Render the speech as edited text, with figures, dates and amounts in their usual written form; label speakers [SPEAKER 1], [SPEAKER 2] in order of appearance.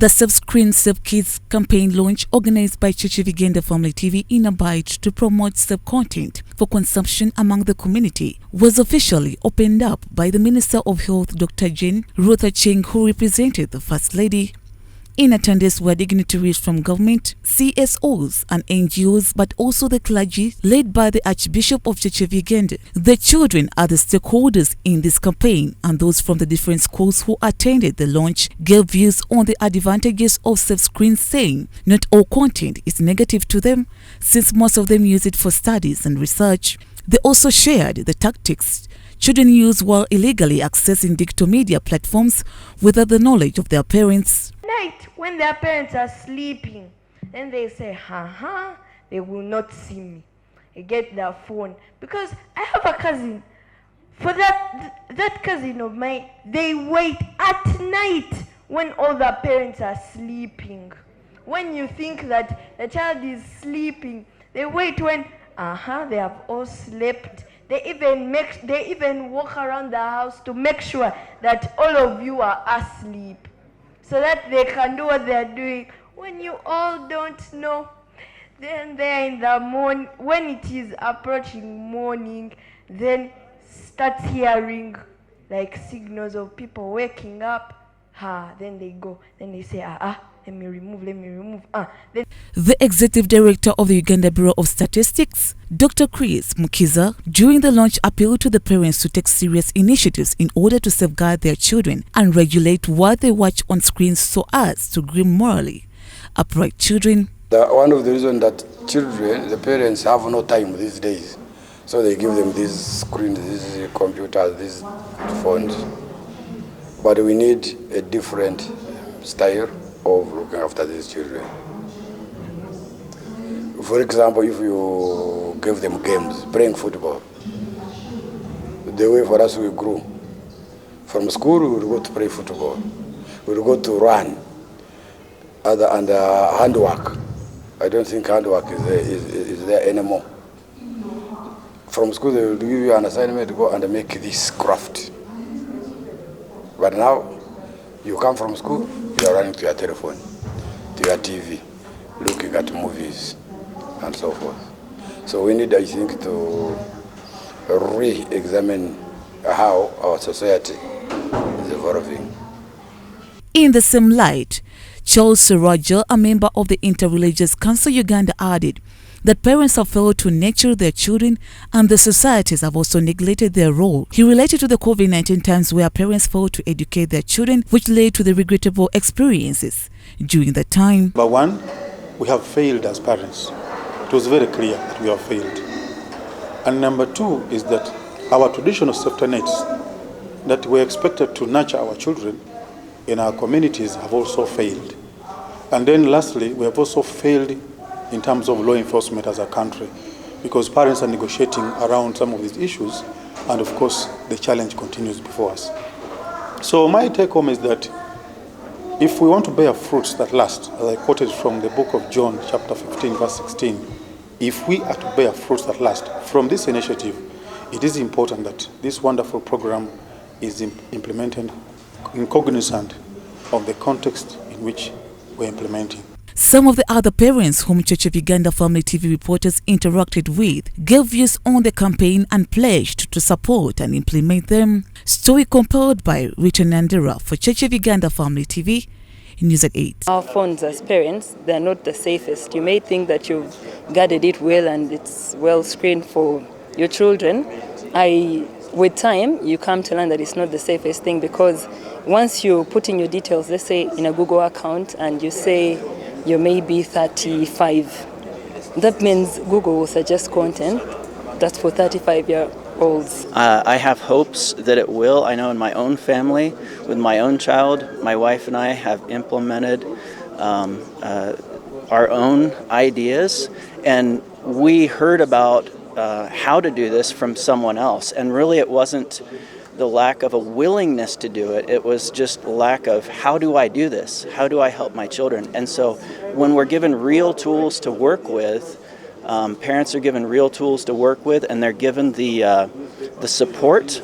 [SPEAKER 1] The Save Screen Save Kids campaign launch, organized by Cheche Vigenda Family TV in a bid to promote safe content for consumption among the community, was officially opened up by the Minister of Health, Dr. Jane Ruth Acheng, who represented the First Lady. In attendance were dignitaries from government, CSOs and NGOs, but also the clergy led by the Archbishop of Cheche Vigenda. The children are the stakeholders in this campaign, and those from the different schools who attended the launch gave views on the advantages of safe screens, saying not all content is negative to them, since most of them use it for studies and research. They also shared the tactics children use while illegally accessing digital media platforms without the knowledge of their parents.
[SPEAKER 2] Night, when their parents are sleeping, then they say, they will not see me. They get their phone. Because I have a cousin. For that cousin of mine, they wait at night when all the parents are sleeping. When you think that the child is sleeping, they wait when they have all slept. They even walk around the house to make sure that all of you are asleep, so that they can do what they are doing. When you all don't know, then they're in the morning, when it is approaching morning, then starts hearing like signals of people waking up. Then they go, then they say, let me remove. Then
[SPEAKER 1] the Executive Director of the Uganda Bureau of Statistics, Dr. Chris Mukiza, during the launch appealed to the parents to take serious initiatives in order to safeguard their children and regulate what they watch on screens so as to groom morally upright children.
[SPEAKER 3] One of the reasons that children, the parents have no time these days, so they give them these screens, these computers, these phones. But we need a different style of looking after these children. For example, if you give them games, playing football, the way for us we grew. From school, we would go to play football. We would go to run, and handwork. I don't think handwork is there anymore. From school, they will give you an assignment to go and make this craft. But now, you come from school, you are running to your telephone, to your TV, looking at movies, and so forth. So we need, I think, to re-examine how our society is evolving.
[SPEAKER 1] In the same light, Charles Saraja, a member of the Interreligious Council Uganda, added that parents have failed to nurture their children and the societies have also neglected their role. He related to the COVID-19 times where parents failed to educate their children, which led to the regrettable experiences during that time.
[SPEAKER 4] But one, we have failed as parents. It was very clear that we have failed. And number two is that our traditional safety nets that we're expected to nurture our children in our communities have also failed. And then lastly, we have also failed in terms of law enforcement as a country, because parents are negotiating around some of these issues, and of course the challenge continues before us. So my take home is that if we want to bear fruits that last, as I quoted from the book of John chapter 15 verse 16, if we are to bear fruits that last from this initiative, it is important that this wonderful program is implemented in cognizant of the context in which we're implementing.
[SPEAKER 1] Some of the other parents whom Cheche Vigenda Family TV reporters interacted with gave views on the campaign and pledged to support and implement them. Story compiled by Rita Nandera for Cheche Vigenda Family TV, News at 8.
[SPEAKER 5] Our phones as parents, they're not the safest. You may think that you've guarded it well and it's well screened for your children. With time, you come to learn that it's not the safest thing, because once you put in your details, let's say in a Google account, and you say you may be 35, that means Google will suggest content that's for 35-year-olds.
[SPEAKER 6] I have hopes that it will. I know in my own family, with my own child, my wife and I have implemented our own ideas, and we heard about how to do this from someone else, and really it wasn't the lack of a willingness to do it, it was just lack of how do I do this? How do I help my children? And so when we're given real tools to work with, parents are given real tools to work with, and they're given the support